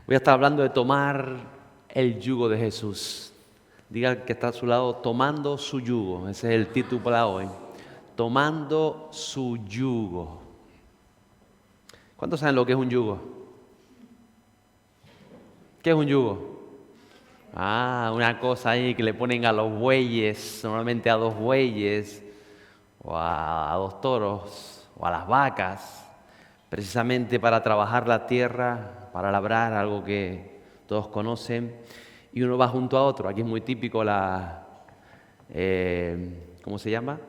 Voy a estar hablando de tomar el yugo de Jesús. Diga al que está a su lado, tomando su yugo. Ese es el título para hoy. Tomando su yugo. ¿Cuántos saben lo que es un yugo? ¿Qué es un yugo? Una cosa ahí que le ponen a los bueyes, normalmente a 2 bueyes, o a 2 toros, o a las vacas, precisamente para trabajar la tierra, para labrar, algo que todos conocen, y uno va junto a otro. Aquí es muy típico ¿cómo se llama?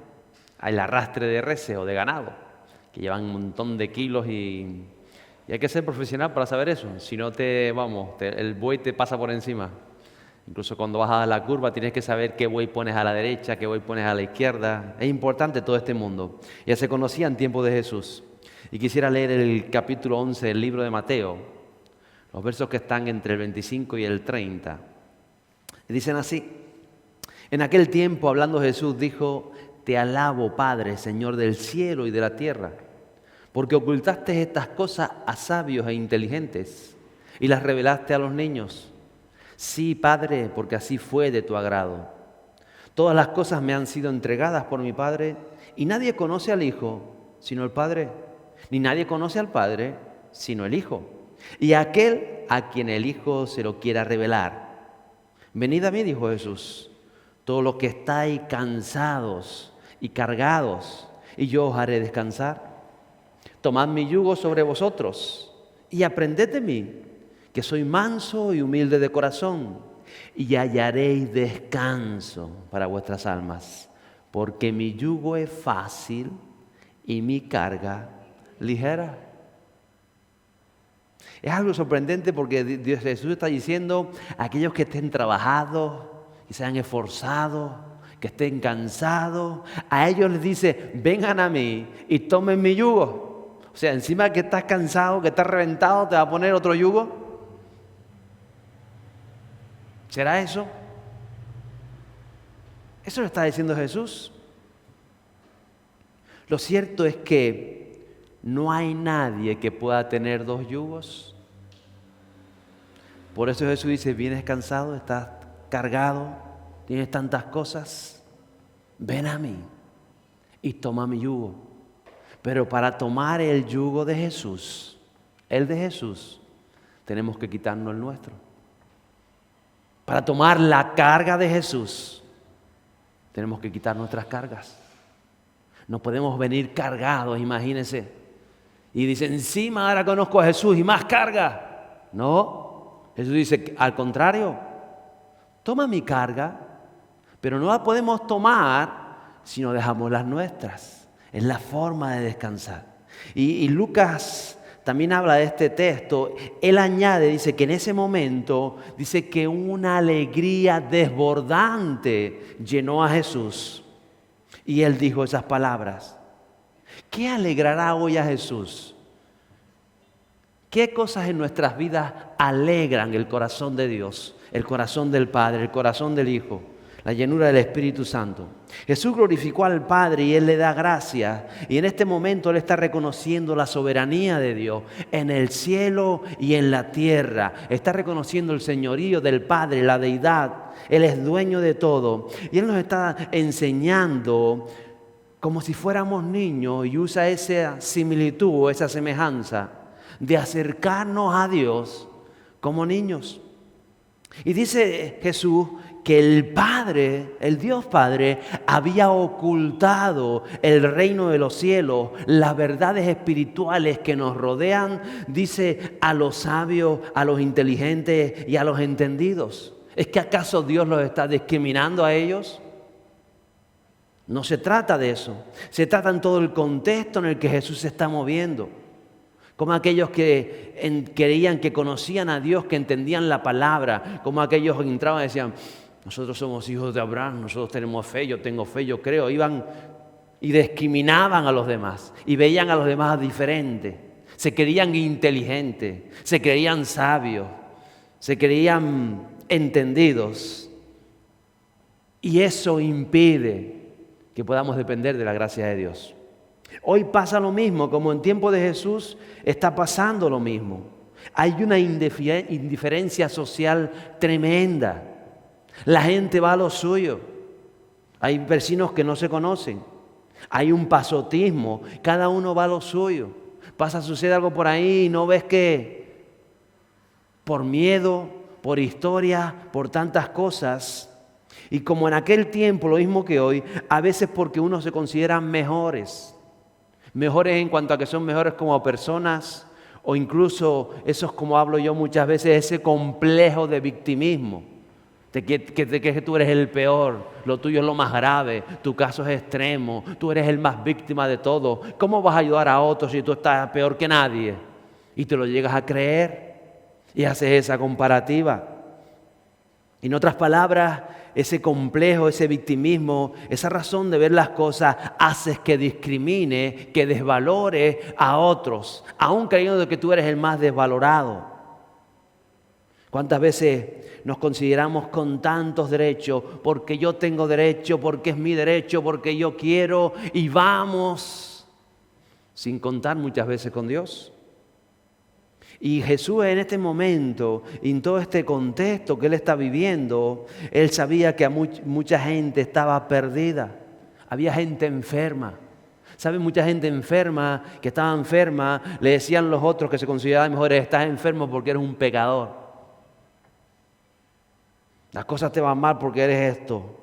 El arrastre de reses o de ganado, que llevan un montón de kilos y hay que ser profesional para saber eso. Si no el buey te pasa por encima. Incluso cuando vas a dar la curva tienes que saber qué buey pones a la derecha, qué buey pones a la izquierda. Es importante todo este mundo. Ya se conocía en tiempo de Jesús. Y quisiera leer el capítulo 11 del libro de Mateo, los versos que están entre el 25 y el 30. Y dicen así: En aquel tiempo, hablando Jesús, dijo: Te alabo, Padre, Señor del cielo y de la tierra, porque ocultaste estas cosas a sabios e inteligentes y las revelaste a los niños. Sí, Padre, porque así fue de tu agrado. Todas las cosas me han sido entregadas por mi Padre, y nadie conoce al Hijo sino el Padre, ni nadie conoce al Padre sino el Hijo, y aquel a quien el Hijo se lo quiera revelar. Venid a mí, dijo Jesús, todos los que estáis cansados y cargados, y yo os haré descansar. Tomad mi yugo sobre vosotros y aprended de mí, que soy manso y humilde de corazón, y hallaréis descanso para vuestras almas, porque mi yugo es fácil y mi carga ligera. Es algo sorprendente porque Jesús está diciendo a aquellos que estén trabajados y se han esforzado, que estén cansados, a ellos les dice: vengan a mí y tomen mi yugo. O sea, encima que estás cansado, que estás reventado, te va a poner otro yugo. ¿Será eso? Eso lo está diciendo Jesús. Lo cierto es que no hay nadie que pueda tener 2 yugos. Por eso Jesús dice: vienes cansado, estás cargado, tienes tantas cosas, ven a mí y toma mi yugo. Pero para tomar el yugo de Jesús, el de Jesús, tenemos que quitarnos el nuestro. Para tomar la carga de Jesús, tenemos que quitar nuestras cargas. No podemos venir cargados, imagínense. Y dicen: encima ahora conozco a Jesús y más carga. No, Jesús dice al contrario: toma mi carga, pero no la podemos tomar si no dejamos las nuestras. Es la forma de descansar. Y Lucas también habla de este texto. Él añade, dice que en ese momento, dice que una alegría desbordante llenó a Jesús. Y él dijo esas palabras: ¿qué alegrará hoy a Jesús? ¿Qué cosas en nuestras vidas alegran el corazón de Dios, el corazón del Padre, el corazón del Hijo, la llenura del Espíritu Santo? Jesús glorificó al Padre y Él le da gracias. Y en este momento Él está reconociendo la soberanía de Dios en el cielo y en la tierra. Está reconociendo el señorío del Padre, la deidad. Él es dueño de todo. Y Él nos está enseñando como si fuéramos niños, y usa esa similitud, esa semejanza de acercarnos a Dios como niños. Y dice Jesús que el Padre, el Dios Padre, había ocultado el reino de los cielos, las verdades espirituales que nos rodean, dice, a los sabios, a los inteligentes y a los entendidos. ¿Es que acaso Dios los está discriminando a ellos? No se trata de eso. Se trata en todo el contexto en el que Jesús se está moviendo. Como aquellos que creían que conocían a Dios, que entendían la palabra. Como aquellos que entraban y decían: nosotros somos hijos de Abraham, nosotros tenemos fe, yo tengo fe, yo creo. Iban y discriminaban a los demás y veían a los demás diferentes. Se creían inteligentes, se creían sabios, se creían entendidos. Y eso impide que podamos depender de la gracia de Dios. Hoy pasa lo mismo, como en tiempo de Jesús está pasando lo mismo. Hay una indiferencia social tremenda. La gente va a lo suyo. Hay vecinos que no se conocen. Hay un pasotismo. Cada uno va a lo suyo. Sucede algo por ahí y no ves que por miedo, por historia, por tantas cosas. Y como en aquel tiempo, lo mismo que hoy, a veces porque uno se considera mejores. Mejores en cuanto a que son mejores como personas, o incluso, eso es como hablo yo muchas veces, ese complejo de victimismo. Que tú eres el peor, lo tuyo es lo más grave, tu caso es extremo, tú eres el más víctima de todo. ¿Cómo vas a ayudar a otros si tú estás peor que nadie? Y te lo llegas a creer y haces esa comparativa. En otras palabras, ese complejo, ese victimismo, esa razón de ver las cosas haces que discrimine, que desvalore a otros, aun creyendo que tú eres el más desvalorado. ¿Cuántas veces nos consideramos con tantos derechos? Porque yo tengo derecho, porque es mi derecho, porque yo quiero, y vamos sin contar muchas veces con Dios. Y Jesús en este momento, en todo este contexto que Él está viviendo, Él sabía que mucha gente estaba perdida. Había gente enferma. ¿Saben? Mucha gente enferma, que estaba enferma, le decían los otros que se consideraban mejores, estás enfermo porque eres un pecador. Las cosas te van mal porque eres esto.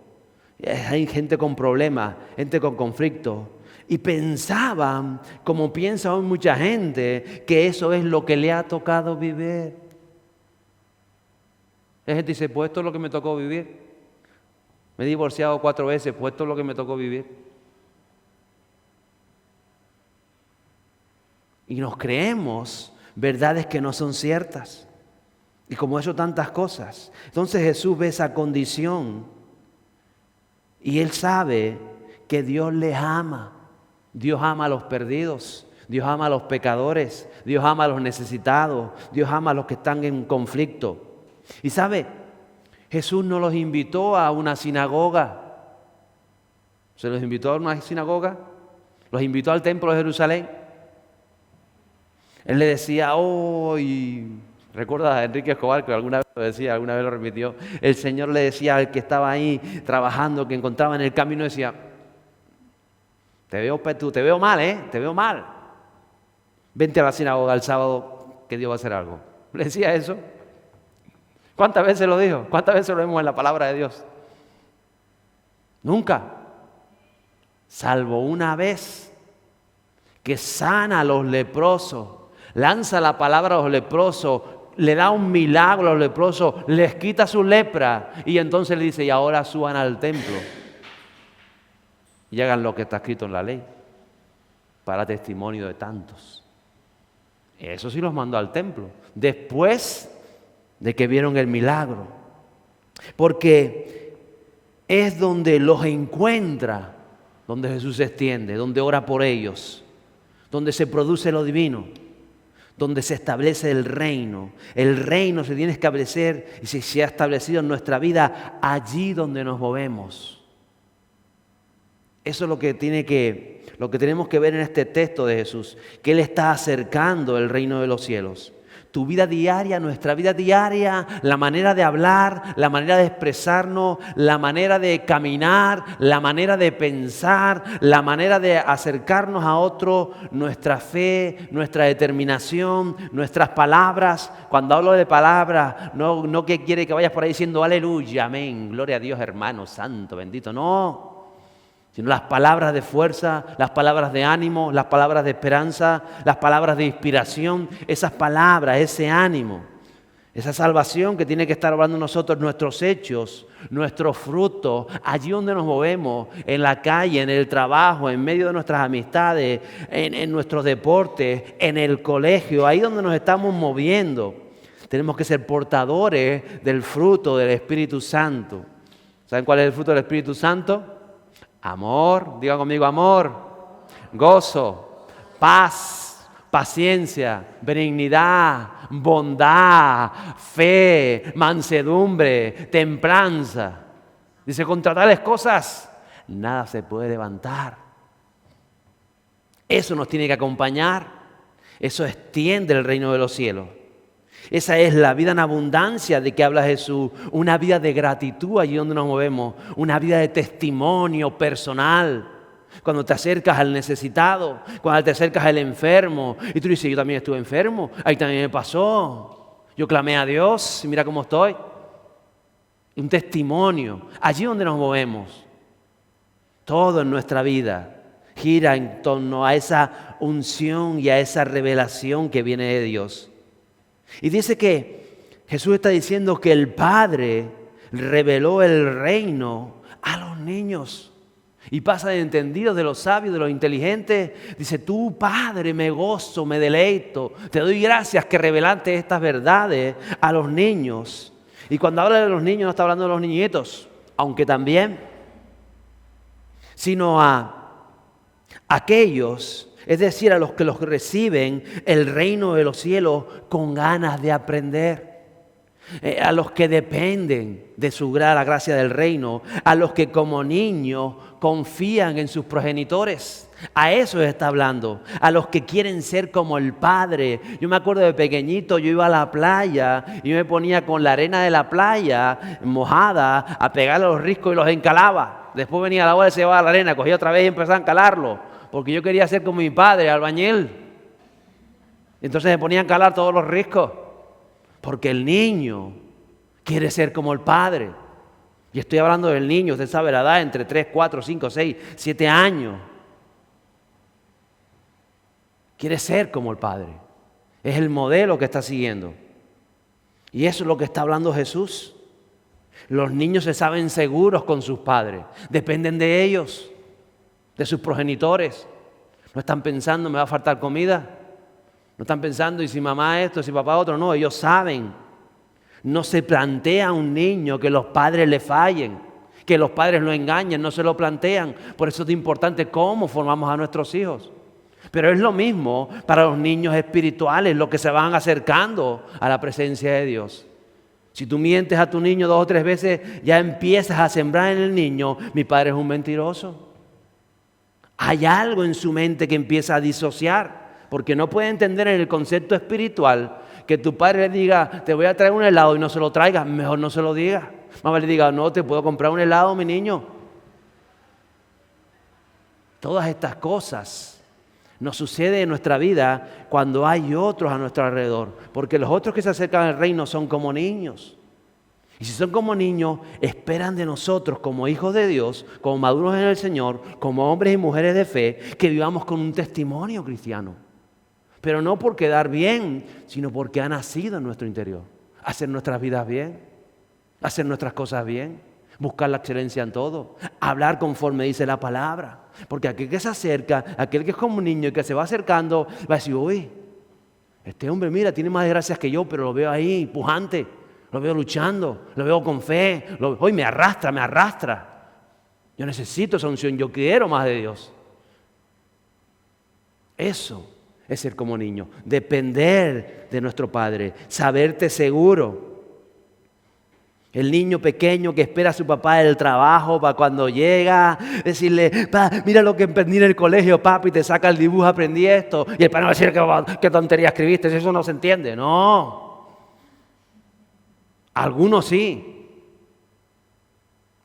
Hay gente con problemas, gente con conflictos. Y pensaban, como piensa hoy mucha gente, que eso es lo que le ha tocado vivir. La gente dice, pues esto es lo que me tocó vivir. Me he divorciado 4 veces, pues esto es lo que me tocó vivir. Y nos creemos verdades que no son ciertas. Y como eso tantas cosas. Entonces Jesús ve esa condición y Él sabe que Dios les ama. Dios ama a los perdidos, Dios ama a los pecadores, Dios ama a los necesitados, Dios ama a los que están en conflicto. Y sabe, Jesús no los invitó a una sinagoga. ¿Se los invitó a una sinagoga? ¿Los invitó al templo de Jerusalén? Él le decía, recuerda a Enrique Escobar que alguna vez lo decía, alguna vez lo repitió. El Señor le decía al que estaba ahí trabajando, que encontraba en el camino, decía, te veo mal, te veo mal. Vente a la sinagoga el sábado que Dios va a hacer algo. ¿Le decía eso? ¿Cuántas veces lo dijo? ¿Cuántas veces lo vemos en la palabra de Dios? Nunca. Salvo una vez que sana a los leprosos, lanza la palabra a los leprosos, le da un milagro a los leprosos, les quita su lepra y entonces le dice, y ahora suban al templo y hagan lo que está escrito en la ley para testimonio de tantos. Eso sí los mandó al templo, después de que vieron el milagro, porque es donde los encuentra, donde Jesús se extiende, donde ora por ellos, donde se produce lo divino, donde se establece el reino. El reino se tiene que establecer y se ha establecido en nuestra vida allí donde nos movemos. Eso es lo que tenemos que ver en este texto de Jesús, que Él está acercando el reino de los cielos. Tu vida diaria, nuestra vida diaria, la manera de hablar, la manera de expresarnos, la manera de caminar, la manera de pensar, la manera de acercarnos a otro, nuestra fe, nuestra determinación, nuestras palabras. Cuando hablo de palabras, no que quiere que vayas por ahí diciendo aleluya, amén, gloria a Dios, hermano santo, bendito, no. Sino las palabras de fuerza, las palabras de ánimo, las palabras de esperanza, las palabras de inspiración, esas palabras, ese ánimo, esa salvación que tiene que estar hablando nosotros, nuestros hechos, nuestros frutos, allí donde nos movemos, en la calle, en el trabajo, en medio de nuestras amistades, en nuestros deportes, en el colegio, ahí donde nos estamos moviendo. Tenemos que ser portadores del fruto del Espíritu Santo. ¿Saben cuál es el fruto del Espíritu Santo? Amor, diga conmigo amor, gozo, paz, paciencia, benignidad, bondad, fe, mansedumbre, templanza. Dice, contra tales cosas nada se puede levantar. Eso nos tiene que acompañar. Eso extiende el reino de los cielos. Esa es la vida en abundancia de que habla Jesús, una vida de gratitud allí donde nos movemos, una vida de testimonio personal. Cuando te acercas al necesitado, cuando te acercas al enfermo y tú dices, yo también estuve enfermo, ahí también me pasó, yo clamé a Dios y mira cómo estoy. Un testimonio, allí donde nos movemos. Todo en nuestra vida gira en torno a esa unción y a esa revelación que viene de Dios. Y dice que Jesús está diciendo que el Padre reveló el reino a los niños. Y pasa de entendidos, de los sabios, de los inteligentes. Dice, tú, Padre, me gozo, me deleito. Te doy gracias que revelaste estas verdades a los niños. Y cuando habla de los niños no está hablando de los niñitos, aunque también, sino a aquellos, es decir, a los que los reciben el reino de los cielos con ganas de aprender. A los que dependen de la gracia del reino, a los que como niños confían en sus progenitores. A eso está hablando, a los que quieren ser como el Padre. Yo me acuerdo de pequeñito, yo iba a la playa y yo me ponía con la arena de la playa mojada a pegarle a los riscos y los encalaba. Después venía la agua y se llevaba la arena, cogía otra vez y empezaba a encalarlo, porque yo quería ser como mi padre, albañil. Entonces me ponía a encalar todos los riscos. Porque el niño quiere ser como el padre. Y estoy hablando del niño, usted sabe la edad, entre 3, 4, 5, 6, 7 años. Quiere ser como el padre. Es el modelo que está siguiendo. Y eso es lo que está hablando Jesús. Los niños se saben seguros con sus padres. Dependen de ellos, de sus progenitores. No están pensando, me va a faltar comida. No están pensando, y si mamá esto, si papá otro. No, ellos saben. No se plantea a un niño que los padres le fallen, que los padres lo engañen, no se lo plantean. Por eso es importante cómo formamos a nuestros hijos. Pero es lo mismo para los niños espirituales, los que se van acercando a la presencia de Dios. Si tú mientes a tu niño 2 o 3 veces, ya empiezas a sembrar en el niño, mi padre es un mentiroso. Hay algo en su mente que empieza a disociar. Porque no puede entender en el concepto espiritual que tu padre le diga, te voy a traer un helado y no se lo traiga, mejor no se lo diga. Mamá le diga, no, te puedo comprar un helado, mi niño. Todas estas cosas nos suceden en nuestra vida cuando hay otros a nuestro alrededor. Porque los otros que se acercan al reino son como niños. Y si son como niños, esperan de nosotros como hijos de Dios, como maduros en el Señor, como hombres y mujeres de fe, que vivamos con un testimonio cristiano. Pero no por quedar bien, sino porque ha nacido en nuestro interior. Hacer nuestras vidas bien, hacer nuestras cosas bien, buscar la excelencia en todo, hablar conforme dice la palabra. Porque aquel que se acerca, aquel que es como un niño y que se va acercando, va a decir, uy, este hombre mira, tiene más gracias que yo, pero lo veo ahí, pujante, lo veo luchando, lo veo con fe, hoy me arrastra. Yo necesito esa unción, yo quiero más de Dios. Eso es ser como niño, depender de nuestro Padre, saberte seguro. El niño pequeño que espera a su papá del trabajo para cuando llega, decirle, pa, mira lo que aprendí en el colegio, papi, te saca el dibujo, aprendí esto. Y el padre va a decir, qué tontería escribiste, eso no se entiende. No. Algunos sí.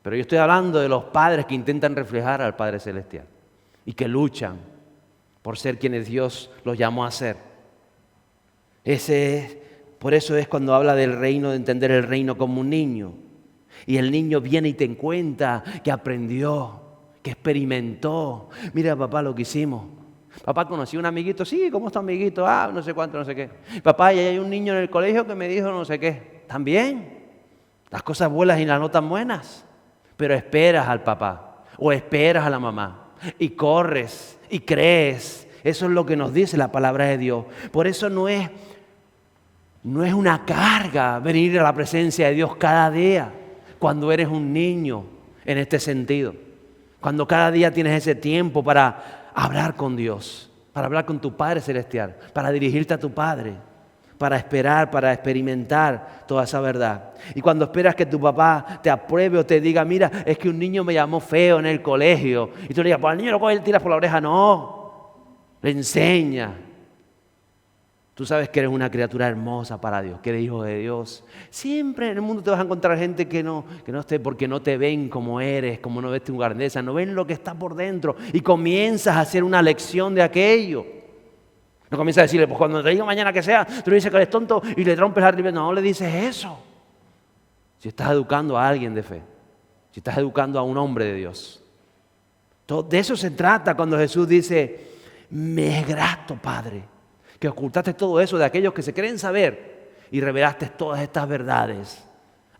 Pero yo estoy hablando de los padres que intentan reflejar al Padre Celestial y que luchan por ser quienes Dios los llamó a ser. Por eso es cuando habla del reino, de entender el reino como un niño. Y el niño viene y te cuenta que aprendió, que experimentó. Mira, papá, lo que hicimos. Papá, conocí a un amiguito. Sí, ¿cómo está amiguito? Ah, no sé cuánto, no sé qué. Papá, y hay un niño en el colegio que me dijo no sé qué. También. Las cosas buenas y las no tan buenas. Pero esperas al papá o esperas a la mamá y corres y crees. Eso es lo que nos dice la palabra de Dios. Por eso no es una carga venir a la presencia de Dios cada día cuando eres un niño en este sentido. Cuando cada día tienes ese tiempo para hablar con Dios, para hablar con tu Padre Celestial, para dirigirte a tu Padre, para esperar, para experimentar toda esa verdad. Y cuando esperas que tu papá te apruebe o te diga, mira, es que un niño me llamó feo en el colegio, y tú le digas, pues al niño lo coges y le tiras por la oreja, no, le enseña. Tú sabes que eres una criatura hermosa para Dios, que eres hijo de Dios. Siempre en el mundo te vas a encontrar gente que no esté, porque no te ven como eres, como no ves tu grandeza, no ven lo que está por dentro. Y comienzas a hacer una lección de aquello. No comienzas a decirle, pues cuando te digo mañana que sea, tú le dices que eres tonto y le rompes la ribera. No le dices eso. Si estás educando a alguien de fe, si estás educando a un hombre de Dios. De eso se trata cuando Jesús dice, me es grato, Padre, que ocultaste todo eso de aquellos que se creen saber y revelaste todas estas verdades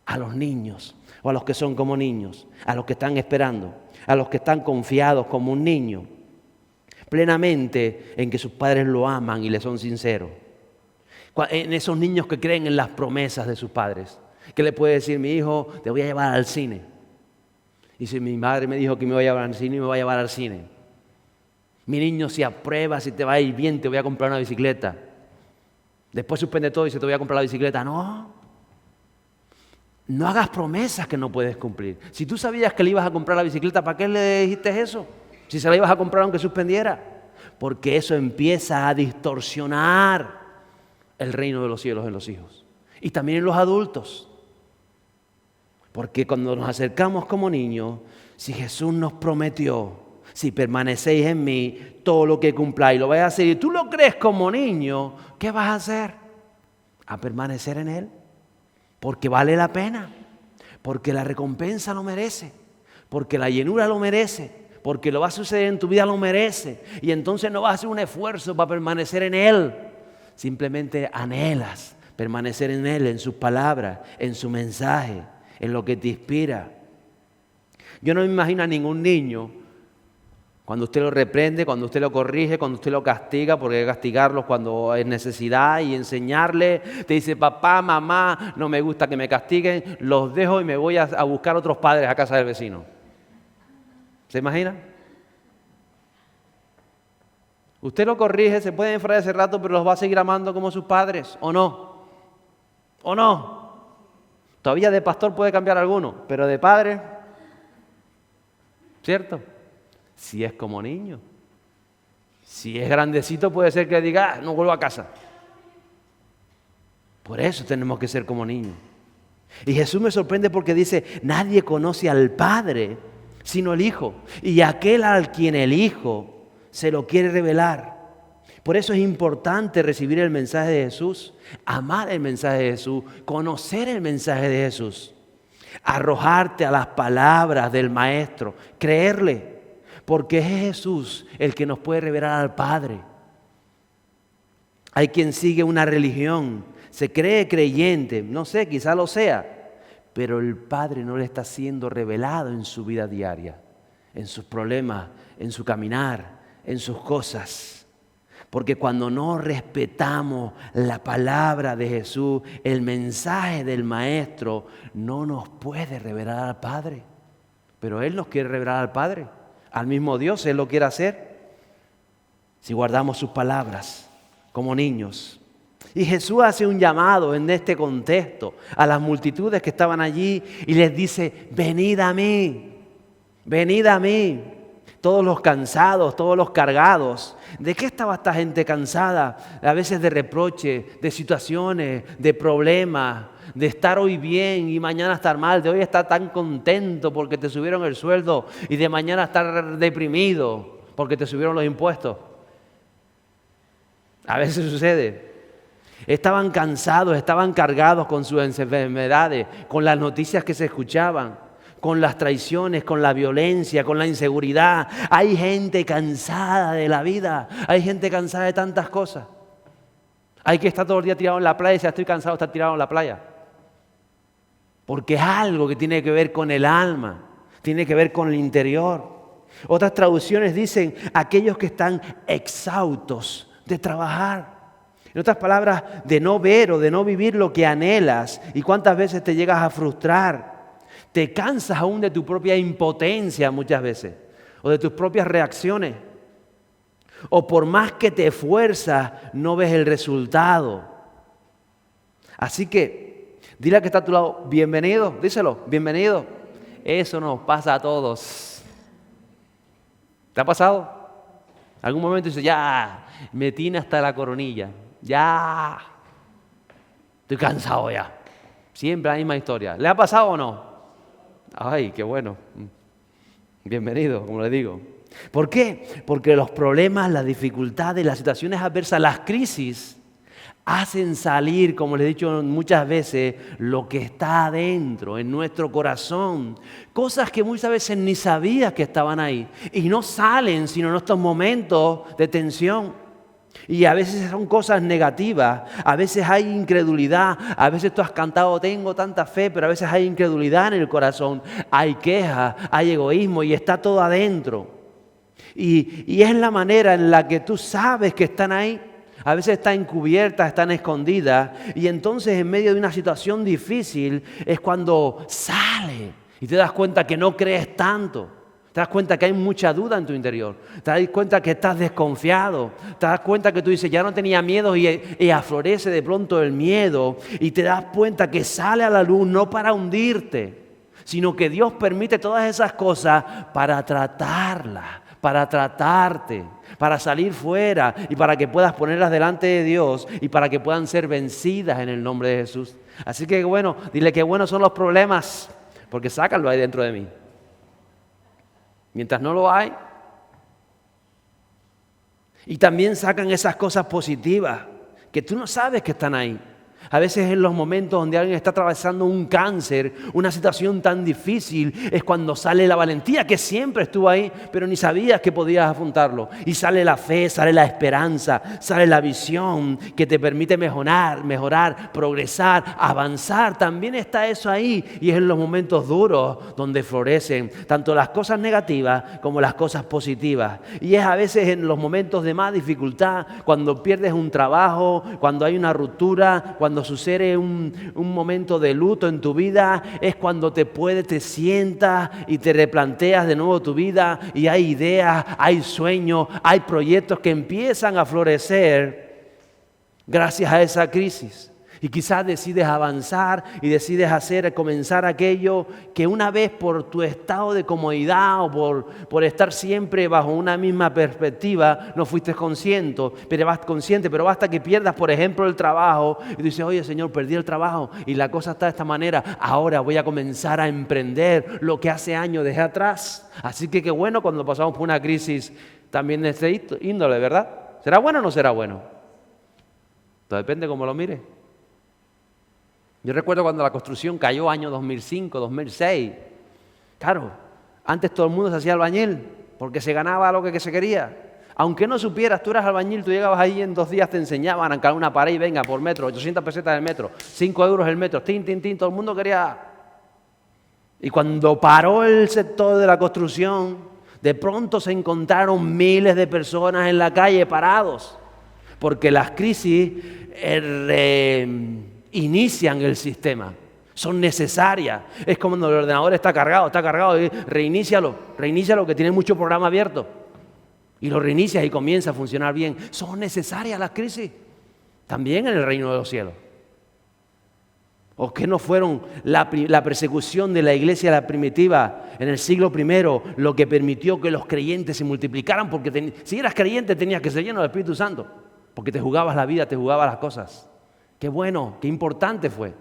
a los niños o a los que son como niños, a los que están esperando, a los que están confiados como un niño, plenamente en que sus padres lo aman y le son sinceros. En esos niños que creen en las promesas de sus padres, que le puede decir, mi hijo, te voy a llevar al cine. Y si mi madre me dijo que me iba a llevar al cine, me va a llevar al cine. Mi niño, si apruebas, si te va a ir bien, te voy a comprar una bicicleta. Después suspende todo y dice, te voy a comprar la bicicleta. No hagas promesas que no puedes cumplir. Si tú sabías que le ibas a comprar la bicicleta, ¿para qué le dijiste eso? Si se la ibas a comprar aunque suspendiera. Porque eso empieza a distorsionar el reino de los cielos en los hijos. Y también en los adultos. Porque cuando nos acercamos como niños, si Jesús nos prometió, si permanecéis en mí, todo lo que cumpláis lo vais a hacer. Y tú lo crees como niño, ¿qué vas a hacer? A permanecer en Él. Porque vale la pena. Porque la recompensa lo merece. Porque la llenura lo merece. Porque lo va a suceder en tu vida lo merece. Y entonces no vas a hacer un esfuerzo para permanecer en Él. Simplemente anhelas permanecer en Él, en sus palabras, en su mensaje, en lo que te inspira. Yo no me imagino a ningún niño cuando usted lo reprende, cuando usted lo corrige, cuando usted lo castiga, porque hay que castigarlos cuando hay necesidad y enseñarle. Te dice, papá, mamá, no me gusta que me castiguen, los dejo y me voy a buscar otros padres a casa del vecino. ¿Se imagina? Usted lo corrige, se puede enfriar ese rato, pero los va a seguir amando como sus padres, ¿o no? ¿O no? Todavía de pastor puede cambiar alguno, pero de padre, ¿cierto? Si es como niño. Si es grandecito puede ser que diga, no vuelvo a casa. Por eso tenemos que ser como niños. Y Jesús me sorprende porque dice, nadie conoce al Padre sino el Hijo. Y aquel al quien el Hijo se lo quiere revelar. Por eso es importante recibir el mensaje de Jesús, amar el mensaje de Jesús, conocer el mensaje de Jesús, arrojarte a las palabras del Maestro, creerle. Porque es Jesús el que nos puede revelar al Padre. Hay quien sigue una religión, se cree creyente, no sé, quizá lo sea, pero el Padre no le está siendo revelado en su vida diaria, en sus problemas, en su caminar, en sus cosas. Porque cuando no respetamos la palabra de Jesús, el mensaje del Maestro, no nos puede revelar al Padre. Pero Él nos quiere revelar al Padre. Al mismo Dios, Él lo quiere hacer si guardamos sus palabras como niños. Y Jesús hace un llamado en este contexto a las multitudes que estaban allí y les dice, venid a mí, todos los cansados, todos los cargados. ¿De qué estaba esta gente cansada? A veces de reproche, de situaciones, de problemas, de estar hoy bien y mañana estar mal, de hoy estar tan contento porque te subieron el sueldo y de mañana estar deprimido porque te subieron los impuestos. A veces sucede. Estaban cansados, estaban cargados con sus enfermedades, con las noticias que se escuchaban, con las traiciones, con la violencia, con la inseguridad. Hay gente cansada de la vida, hay gente cansada de tantas cosas. Hay que estar todo el día tirado en la playa y decir, estoy cansado de estar tirado en la playa. Porque es algo que tiene que ver con el alma, tiene que ver con el interior. Otras traducciones dicen, aquellos que están exhaustos de trabajar. En otras palabras, de no ver o de no vivir lo que anhelas. ¿Y cuántas veces te llegas a frustrar? Te cansas aún de tu propia impotencia muchas veces, o de tus propias reacciones. O por más que te esfuerzas, no ves el resultado. Así que, dile al que está a tu lado, bienvenido, díselo, bienvenido. Eso nos pasa a todos. ¿Te ha pasado? Algún momento dices, ya, me tiene hasta la coronilla. ya estoy cansado ya. Siempre la misma historia. ¿Le ha pasado o no? Ay, qué bueno. Bienvenido, como le digo. ¿Por qué? Porque los problemas, las dificultades, las situaciones adversas, las crisis hacen salir, como les he dicho muchas veces, lo que está adentro, en nuestro corazón. Cosas que muchas veces ni sabías que estaban ahí. Y no salen sino en estos momentos de tensión. Y a veces son cosas negativas, a veces hay incredulidad, a veces tú has cantado, tengo tanta fe, pero a veces hay incredulidad en el corazón, hay queja, hay egoísmo y está todo adentro. Y es la manera en la que tú sabes que están ahí. A veces están encubiertas, están escondidas y entonces en medio de una situación difícil es cuando sale y te das cuenta que no crees tanto. Te das cuenta que hay mucha duda en tu interior. Te das cuenta que estás desconfiado. Te das cuenta que tú dices, ya no tenía miedo y aflorece de pronto el miedo. Y te das cuenta que sale a la luz no para hundirte, sino que Dios permite todas esas cosas para tratarlas, para tratarte, para salir fuera y para que puedas ponerlas delante de Dios y para que puedan ser vencidas en el nombre de Jesús. Así que bueno, dile que buenos son los problemas, porque sácalo ahí dentro de mí. Mientras no lo hay. Y también sacan esas cosas positivas que tú no sabes que están ahí. A veces en los momentos donde alguien está atravesando un cáncer, una situación tan difícil, es cuando sale la valentía que siempre estuvo ahí, pero ni sabías que podías afrontarlo. Y sale la fe, sale la esperanza, sale la visión que te permite mejorar, progresar, avanzar. También está eso ahí y es en los momentos duros donde florecen tanto las cosas negativas como las cosas positivas. Y es a veces en los momentos de más dificultad, cuando pierdes un trabajo, cuando hay una ruptura, cuando sucede un momento de luto en tu vida, es cuando te sientas y te replanteas de nuevo tu vida y hay ideas, hay sueños, hay proyectos que empiezan a florecer gracias a esa crisis. Y quizás decides avanzar y decides comenzar aquello que una vez por tu estado de comodidad o por estar siempre bajo una misma perspectiva no fuiste consciente, pero basta que pierdas, por ejemplo, el trabajo y dices, oye Señor, perdí el trabajo y la cosa está de esta manera, ahora voy a comenzar a emprender lo que hace años dejé atrás. Así que qué bueno cuando pasamos por una crisis también de este índole, ¿verdad? ¿Será bueno o no será bueno? Todo depende cómo lo mires. Yo recuerdo cuando la construcción cayó año 2005, 2006. Claro, antes todo el mundo se hacía albañil porque se ganaba lo que se quería. Aunque no supieras, tú eras albañil, tú llegabas ahí y en 2 días te enseñaban a arrancar una pared y venga por metro, 800 pesetas el metro, 5 euros el metro, tin, todo el mundo quería. Y cuando paró el sector de la construcción, de pronto se encontraron miles de personas en la calle parados, porque las crisis inician el sistema, son necesarias. Es como cuando el ordenador está cargado, y reinícialo que tiene mucho programa abierto. Y lo reinicias y comienza a funcionar bien. Son necesarias las crisis, también en el reino de los cielos. ¿O qué no fueron la persecución de la iglesia primitiva en el siglo I lo que permitió que los creyentes se multiplicaran? Porque si eras creyente tenías que ser lleno del Espíritu Santo, porque te jugabas la vida, te jugabas las cosas. Qué bueno, qué importante fue.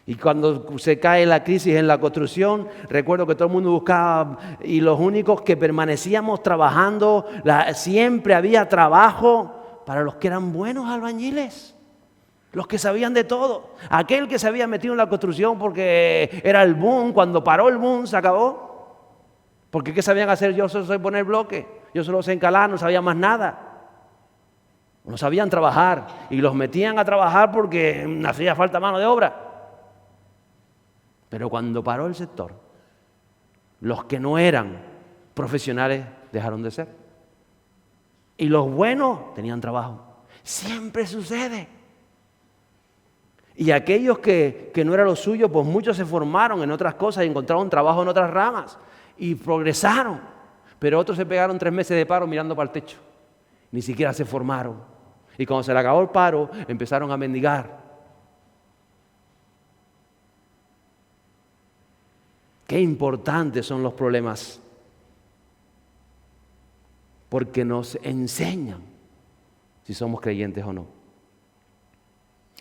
Y cuando se cae la crisis en la construcción, recuerdo que todo el mundo buscaba y los únicos que permanecíamos trabajando, siempre había trabajo para los que eran buenos albañiles, los que sabían de todo. Aquel que se había metido en la construcción porque era el boom, cuando paró el boom se acabó. Porque ¿qué sabían hacer? Yo solo sé poner bloque, yo solo sé encalar, no sabía más nada. No sabían trabajar y los metían a trabajar porque hacía falta mano de obra. Pero cuando paró el sector, los que no eran profesionales dejaron de ser. Y los buenos tenían trabajo. Siempre sucede. Y aquellos que no era lo suyo, pues muchos se formaron en otras cosas y encontraron trabajo en otras ramas y progresaron. Pero otros se pegaron 3 meses de paro mirando para el techo. Ni siquiera se formaron. Y cuando se le acabó el paro, empezaron a mendigar. Qué importantes son los problemas. Porque nos enseñan si somos creyentes o no.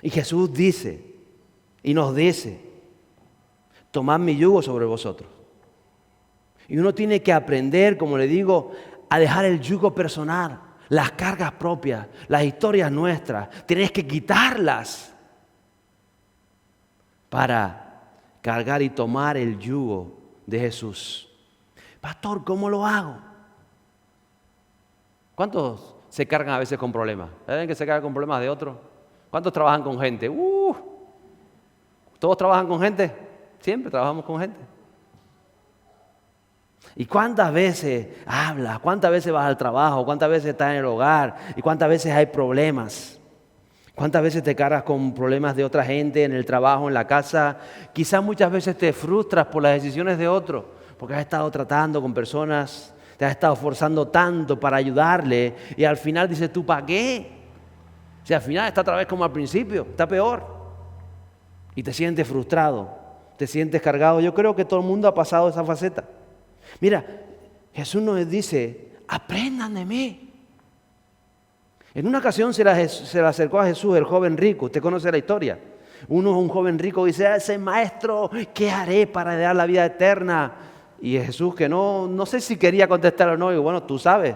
Y Jesús dice, y nos dice, tomad mi yugo sobre vosotros. Y uno tiene que aprender, como le digo, a dejar el yugo personal, las cargas propias, las historias nuestras. Tienes que quitarlas para cargar y tomar el yugo de Jesús. Pastor, ¿cómo lo hago? ¿Cuántos se cargan a veces con problemas? ¿Saben que se cargan con problemas de otros? ¿Cuántos trabajan con gente? ¿Todos trabajan con gente? Siempre trabajamos con gente. ¿Y cuántas veces hablas? ¿Cuántas veces vas al trabajo? ¿Cuántas veces estás en el hogar? ¿Y cuántas veces hay problemas? ¿Cuántas veces te cargas con problemas de otra gente en el trabajo, en la casa? Quizás muchas veces te frustras por las decisiones de otros, porque has estado tratando con personas, te has estado esforzando tanto para ayudarle y al final dices tú, ¿para qué? Si al final está otra vez como al principio, está peor. Y te sientes frustrado, te sientes cargado. Yo creo que todo el mundo ha pasado esa faceta. Mira, Jesús nos dice, aprendan de mí. En una ocasión se le acercó a Jesús el joven rico. Usted conoce la historia. Un joven rico dice, ese maestro, ¿qué haré para dar la vida eterna? Y Jesús, que no sé si quería contestar o no, digo, bueno, tú sabes.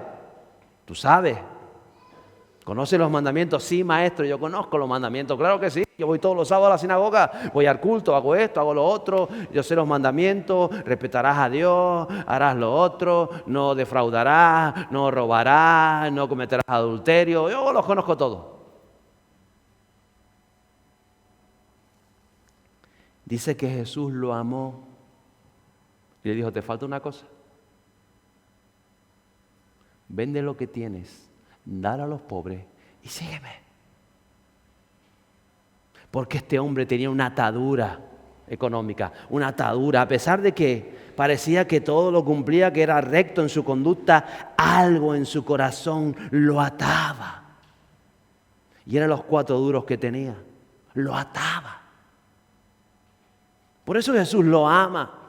¿Conoces los mandamientos? Sí, maestro, yo conozco los mandamientos. Claro que sí, yo voy todos los sábados a la sinagoga, voy al culto, hago esto, hago lo otro. Yo sé los mandamientos, respetarás a Dios, harás lo otro, no defraudarás, no robarás, no cometerás adulterio. Yo los conozco todos. Dice que Jesús lo amó y le dijo, te falta una cosa. Vende lo que tienes, dale a los pobres y sígueme. Porque este hombre tenía una atadura económica, una atadura. A pesar de que parecía que todo lo cumplía, que era recto en su conducta, algo en su corazón lo ataba. Y eran los 4 duros que tenía, lo ataba. Por eso Jesús lo ama.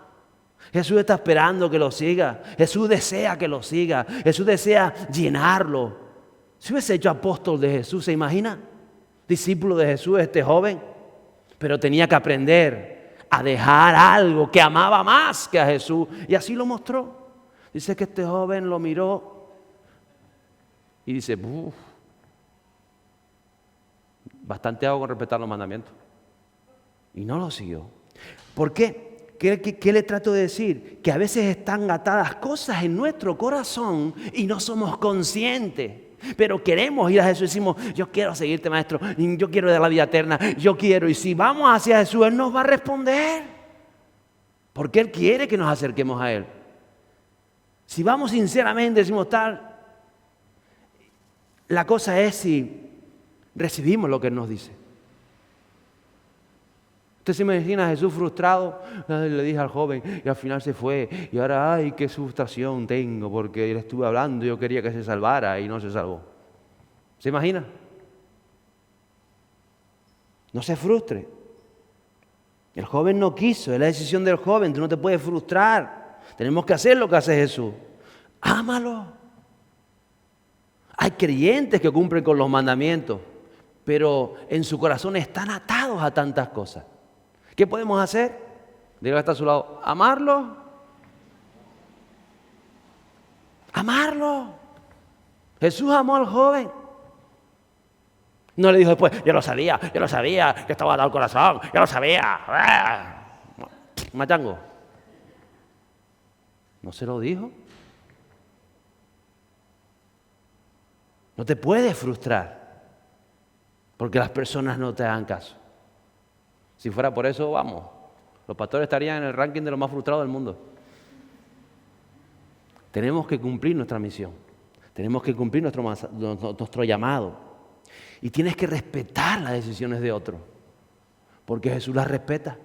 Jesús está esperando que lo siga. Jesús desea que lo siga. Jesús desea llenarlo. Si hubiese hecho apóstol de Jesús, ¿se imagina? Discípulo de Jesús, este joven. Pero tenía que aprender a dejar algo que amaba más que a Jesús. Y así lo mostró. Dice que este joven lo miró y dice, bastante hago con respetar los mandamientos. Y no lo siguió. ¿Por qué? ¿Qué le trato de decir? Que a veces están atadas cosas en nuestro corazón y no somos conscientes. Pero queremos ir a Jesús y decimos, yo quiero seguirte, maestro, yo quiero dar la vida eterna, yo quiero. Y si vamos hacia Jesús, Él nos va a responder. Porque Él quiere que nos acerquemos a Él. Si vamos sinceramente, decimos tal, la cosa es si recibimos lo que Él nos dice. Usted se imagina a Jesús frustrado, le dije al joven y al final se fue. Y ahora, ay, qué frustración tengo porque le estuve hablando y yo quería que se salvara y no se salvó. ¿Se imagina? No se frustre. El joven no quiso, es la decisión del joven, tú no te puedes frustrar. Tenemos que hacer lo que hace Jesús. Ámalo. Hay creyentes que cumplen con los mandamientos, pero en su corazón están atados a tantas cosas. ¿Qué podemos hacer? Dígale que está a su lado, amarlo. Amarlo. Jesús amó al joven. No le dijo después, yo lo sabía, que estaba atado al corazón, yo lo sabía. Machango. ¿No se lo dijo? No te puedes frustrar porque las personas no te hagan caso. Si fuera por eso, vamos, los pastores estarían en el ranking de los más frustrados del mundo. Tenemos que cumplir nuestra misión. Tenemos que cumplir nuestro llamado. Y tienes que respetar las decisiones de otros. Porque Jesús las respeta.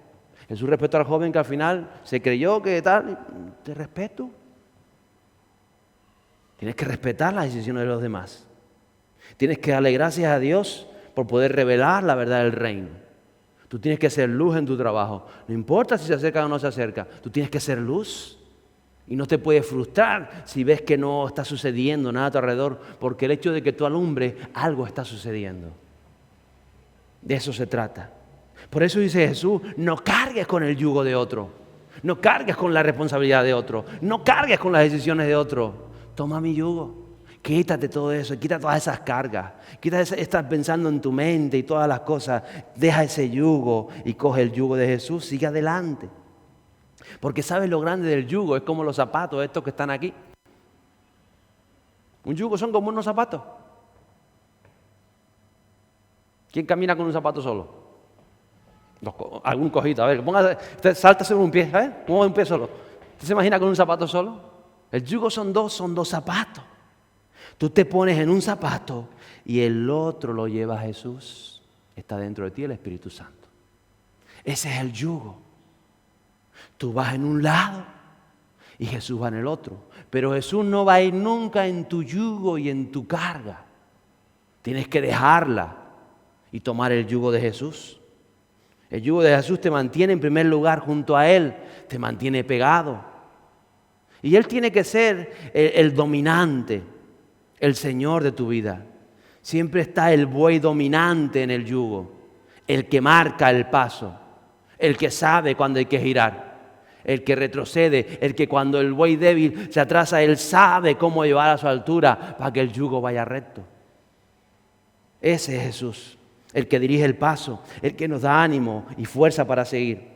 Jesús respetó al joven que al final se creyó que tal. Te respeto. Tienes que respetar las decisiones de los demás. Tienes que darle gracias a Dios por poder revelar la verdad del reino. Tú tienes que ser luz en tu trabajo. No importa si se acerca o no se acerca. Tú tienes que ser luz. Y no te puedes frustrar si ves que no está sucediendo nada a tu alrededor, porque el hecho de que tú alumbres, algo está sucediendo. De eso se trata. Por eso dice Jesús, no cargues con el yugo de otro. No cargues con la responsabilidad de otro. No cargues con las decisiones de otro. Toma mi yugo. Quítate todo eso, quita todas esas cargas. Estás pensando en tu mente y todas las cosas. Deja ese yugo y coge el yugo de Jesús. Sigue adelante. Porque ¿sabes lo grande del yugo? Es como los zapatos estos que están aquí. Un yugo son como unos zapatos. ¿Quién camina con un zapato solo? Algún cojito. A ver, usted salta sobre un pie. Mueve un pie solo. ¿Usted se imagina con un zapato solo? El yugo son dos zapatos. Tú te pones en un zapato y el otro lo lleva a Jesús. Está dentro de ti el Espíritu Santo. Ese es el yugo. Tú vas en un lado y Jesús va en el otro. Pero Jesús no va a ir nunca en tu yugo y en tu carga. Tienes que dejarla y tomar el yugo de Jesús. El yugo de Jesús te mantiene en primer lugar junto a Él. Te mantiene pegado. Y Él tiene que ser el dominante, el Señor de tu vida. Siempre está el buey dominante en el yugo. El que marca el paso. El que sabe cuándo hay que girar. El que retrocede, el que cuando el buey débil se atrasa, él sabe cómo llevar a su altura para que el yugo vaya recto. Ese es Jesús, el que dirige el paso, el que nos da ánimo y fuerza para seguir.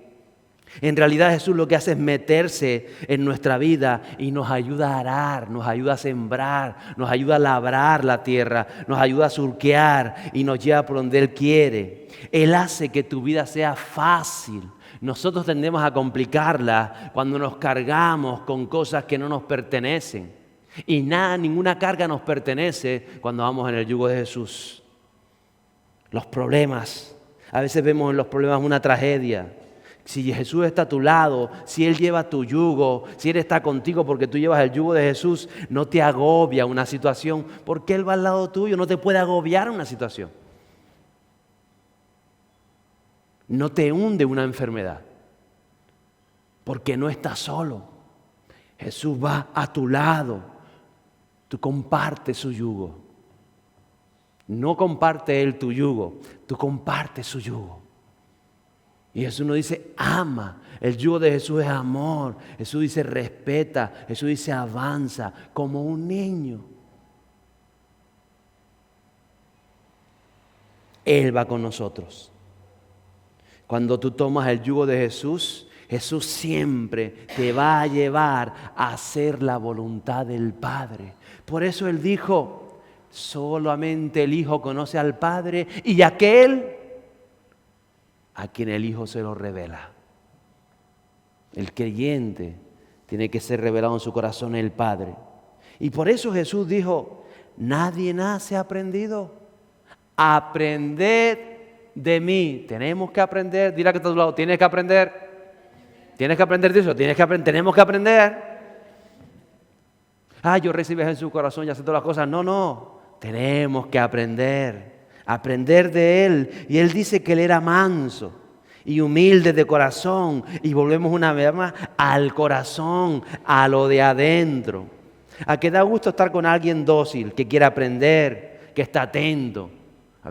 En realidad Jesús lo que hace es meterse en nuestra vida y nos ayuda a arar, nos ayuda a sembrar, nos ayuda a labrar la tierra, nos ayuda a surquear y nos lleva por donde Él quiere. Él hace que tu vida sea fácil. Nosotros tendemos a complicarla cuando nos cargamos con cosas que no nos pertenecen. Y ninguna carga nos pertenece cuando vamos en el yugo de Jesús. Los problemas, a veces vemos en los problemas una tragedia. Si Jesús está a tu lado, si Él lleva tu yugo, si Él está contigo porque tú llevas el yugo de Jesús, no te agobia una situación porque Él va al lado tuyo, no te puede agobiar una situación. No te hunde una enfermedad, porque no estás solo. Jesús va a tu lado. Tú compartes su yugo. No comparte Él tu yugo, tú compartes su yugo. Y Jesús nos dice, ama. El yugo de Jesús es amor. Jesús dice, respeta. Jesús dice, avanza como un niño. Él va con nosotros. Cuando tú tomas el yugo de Jesús, Jesús siempre te va a llevar a hacer la voluntad del Padre. Por eso Él dijo, solamente el Hijo conoce al Padre y aquel a quien el Hijo se lo revela. El creyente tiene que ser revelado en su corazón el Padre. Y por eso Jesús dijo, nadie nace aprendido. Aprended de mí. Tenemos que aprender. Dile que está a tu lado, tienes que aprender. Tienes que aprender de eso. Tenemos que aprender. Yo recibí en su corazón y hace todas las cosas. No. Tenemos que aprender. Aprender de Él. Y Él dice que Él era manso y humilde de corazón. Y volvemos una vez más al corazón, a lo de adentro. A que da gusto estar con alguien dócil, que quiere aprender, que está atento.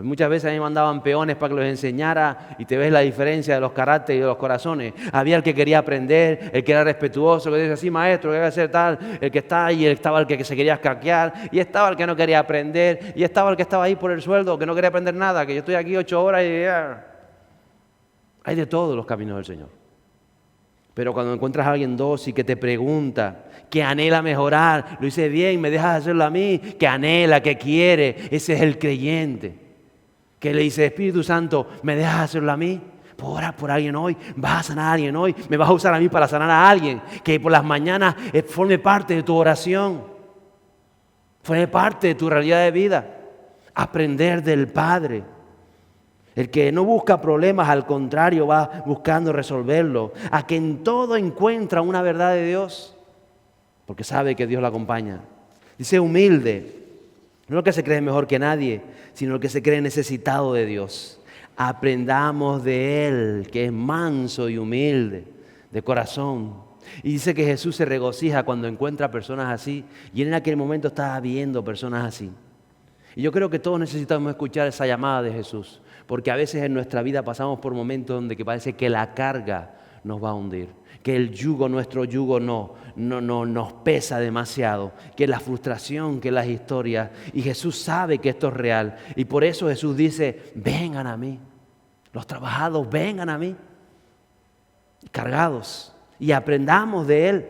Muchas veces a mí me mandaban peones para que los enseñara y te ves la diferencia de los caracteres y de los corazones. Había el que quería aprender, el que era respetuoso, que decía así, maestro, que debe hacer tal, el que está ahí, estaba el que se quería escaquear, y estaba el que no quería aprender, y estaba el que estaba ahí por el sueldo, que no quería aprender nada, que yo estoy aquí 8 horas y hay de todos los caminos del Señor. Pero cuando encuentras a alguien dócil que te pregunta, que anhela mejorar, lo hice bien, me dejas hacerlo a mí, que anhela, que quiere, ese es el creyente. Que le dice, Espíritu Santo, ¿me dejas hacerlo a mí? ¿Puedo orar por alguien hoy? ¿Vas a sanar a alguien hoy? ¿Me vas a usar a mí para sanar a alguien? Que por las mañanas forme parte de tu oración. Forme parte de tu realidad de vida. Aprender del Padre. El que no busca problemas, al contrario, va buscando resolverlo. A que en todo encuentra una verdad de Dios. Porque sabe que Dios lo acompaña. Dice humilde. No el que se cree mejor que nadie, sino el que se cree necesitado de Dios. Aprendamos de Él, que es manso y humilde de corazón. Y dice que Jesús se regocija cuando encuentra personas así. Y él en aquel momento estaba viendo personas así. Y yo creo que todos necesitamos escuchar esa llamada de Jesús. Porque a veces en nuestra vida pasamos por momentos donde que parece que la carga nos va a hundir. Que el yugo, nuestro yugo no nos pesa demasiado. Que la frustración, que las historias. Y Jesús sabe que esto es real. Y por eso Jesús dice, vengan a mí. Los trabajados, vengan a mí. Cargados. Y aprendamos de Él.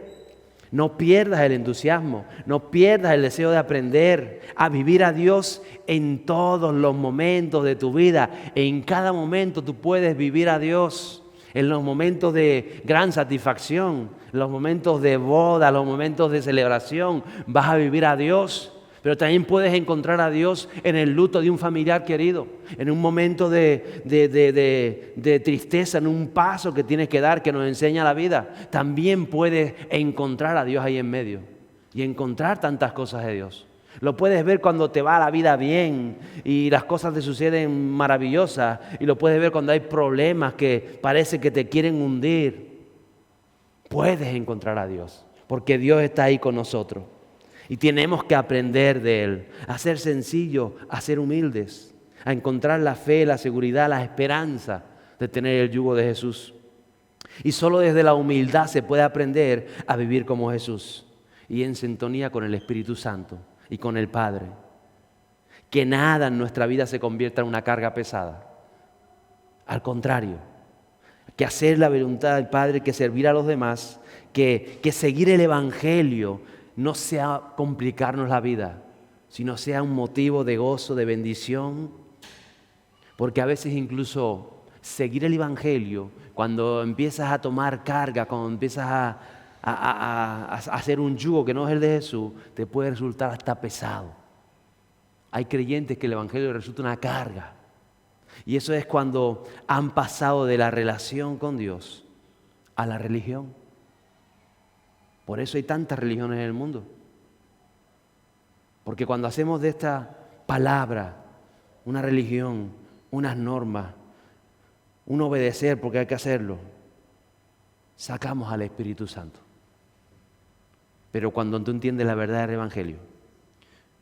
No pierdas el entusiasmo, no pierdas el deseo de aprender a vivir a Dios en todos los momentos de tu vida. En cada momento tú puedes vivir a Dios. En los momentos de gran satisfacción, los momentos de boda, los momentos de celebración, vas a vivir a Dios. Pero también puedes encontrar a Dios en el luto de un familiar querido, en un momento de tristeza, en un paso que tienes que dar que nos enseña la vida. También puedes encontrar a Dios ahí en medio y encontrar tantas cosas de Dios. Lo puedes ver cuando te va la vida bien y las cosas te suceden maravillosas. Y lo puedes ver cuando hay problemas que parece que te quieren hundir. Puedes encontrar a Dios porque Dios está ahí con nosotros. Y tenemos que aprender de Él, a ser sencillos, a ser humildes, a encontrar la fe, la seguridad, la esperanza de tener el yugo de Jesús. Y solo desde la humildad se puede aprender a vivir como Jesús y en sintonía con el Espíritu Santo y con el Padre. Que nada en nuestra vida se convierta en una carga pesada. Al contrario, que hacer la voluntad del Padre, que servir a los demás, que seguir el Evangelio no sea complicarnos la vida, sino sea un motivo de gozo, de bendición. Porque a veces incluso seguir el Evangelio, cuando empiezas a tomar carga, cuando empiezas a hacer un yugo que no es el de Jesús, te puede resultar hasta pesado. Hay creyentes que el Evangelio les resulta una carga. Y eso es cuando han pasado de la relación con Dios a la religión. Por eso hay tantas religiones en el mundo. Porque cuando hacemos de esta palabra una religión, unas normas, un obedecer porque hay que hacerlo, sacamos al Espíritu Santo. Pero cuando tú entiendes la verdad del Evangelio,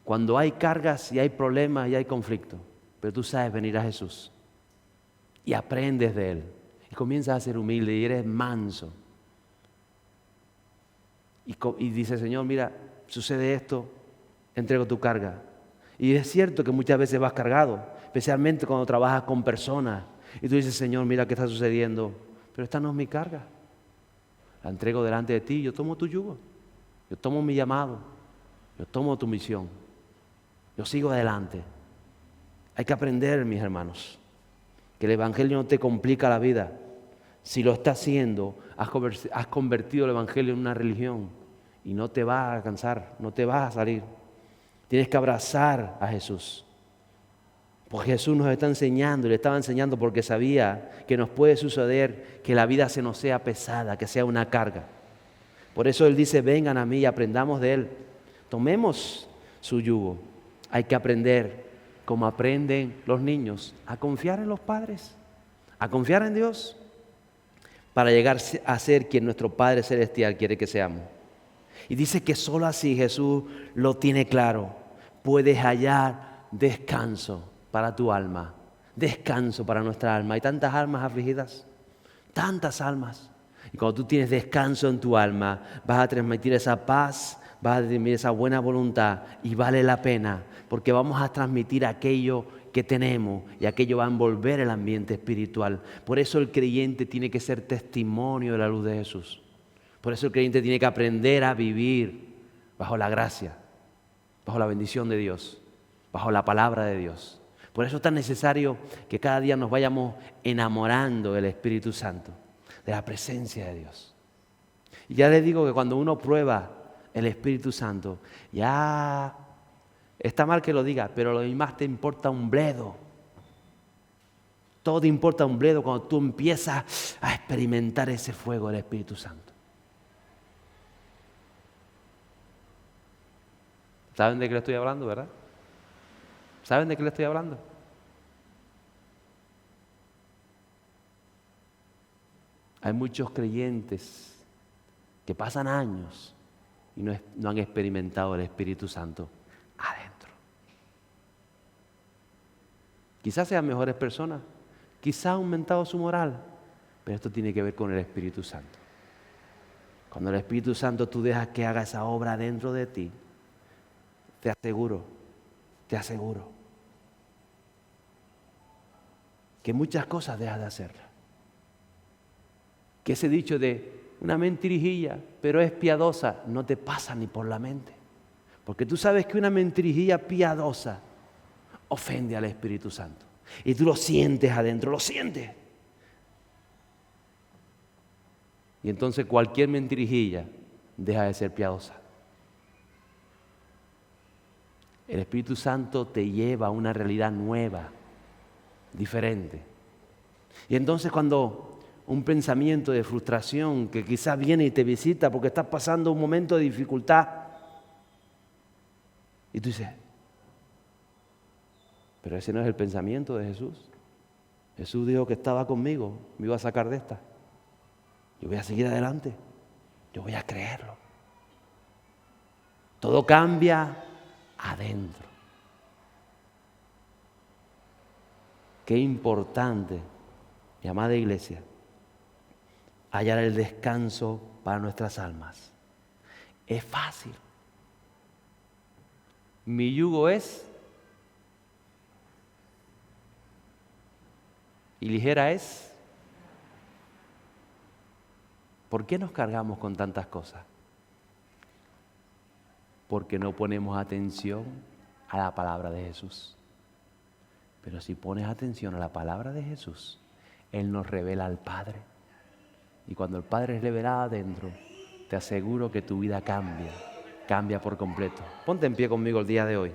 cuando hay cargas y hay problemas y hay conflictos, pero tú sabes venir a Jesús y aprendes de Él y comienzas a ser humilde y eres manso. Y dice, Señor, mira, sucede esto, entrego tu carga. Y es cierto que muchas veces vas cargado, especialmente cuando trabajas con personas. Y tú dices, Señor, mira qué está sucediendo. Pero esta no es mi carga. La entrego delante de ti, yo tomo tu yugo. Yo tomo mi llamado. Yo tomo tu misión. Yo sigo adelante. Hay que aprender, mis hermanos, que el Evangelio no te complica la vida. Si lo estás haciendo, has convertido el Evangelio en una religión y no te vas a alcanzar, no te vas a salir. Tienes que abrazar a Jesús. Porque Jesús nos está enseñando y le estaba enseñando porque sabía que nos puede suceder que la vida se nos sea pesada, que sea una carga. Por eso Él dice, vengan a mí y aprendamos de Él. Tomemos su yugo. Hay que aprender, como aprenden los niños, a confiar en los padres, a confiar en Dios, para llegar a ser quien nuestro Padre Celestial quiere que seamos. Y dice que solo así Jesús lo tiene claro. Puedes hallar descanso para tu alma, descanso para nuestra alma. Hay tantas almas afligidas, tantas almas. Y cuando tú tienes descanso en tu alma, vas a transmitir esa paz, vas a transmitir esa buena voluntad y vale la pena porque vamos a transmitir aquello que tenemos y aquello va a envolver el ambiente espiritual. Por eso el creyente tiene que ser testimonio de la luz de Jesús. Por eso el creyente tiene que aprender a vivir bajo la gracia, bajo la bendición de Dios, bajo la palabra de Dios. Por eso es tan necesario que cada día nos vayamos enamorando del Espíritu Santo, de la presencia de Dios. Y ya les digo que cuando uno prueba el Espíritu Santo, ya está mal que lo diga, pero lo demás te importa un bledo. Todo te importa un bledo cuando tú empiezas a experimentar ese fuego del Espíritu Santo. ¿Saben de qué le estoy hablando, verdad? ¿Saben de qué le estoy hablando? Hay muchos creyentes que pasan años y no han experimentado el Espíritu Santo adentro. Quizás sean mejores personas, quizás ha aumentado su moral, pero esto tiene que ver con el Espíritu Santo. Cuando el Espíritu Santo tú dejas que haga esa obra dentro de ti, te aseguro que muchas cosas dejas de hacerlas. Que ese dicho de una mentirijilla, pero es piadosa, no te pasa ni por la mente. Porque tú sabes que una mentirijilla piadosa ofende al Espíritu Santo. Y tú lo sientes adentro, lo sientes. Y entonces cualquier mentirijilla deja de ser piadosa. El Espíritu Santo te lleva a una realidad nueva, diferente. Y entonces cuando un pensamiento de frustración que quizás viene y te visita porque estás pasando un momento de dificultad, y tú dices, pero ese no es el pensamiento de Jesús. Jesús dijo que estaba conmigo, me iba a sacar de esta. Yo voy a seguir adelante, yo voy a creerlo. Todo cambia adentro. Qué importante, mi amada iglesia, hallar el descanso para nuestras almas. Es fácil. Mi yugo es y ligera es. ¿Por qué nos cargamos con tantas cosas? Porque no ponemos atención a la palabra de Jesús. Pero si pones atención a la palabra de Jesús, Él nos revela al Padre. Y cuando el Padre es revelado adentro, te aseguro que tu vida cambia por completo. Ponte en pie conmigo el día de hoy.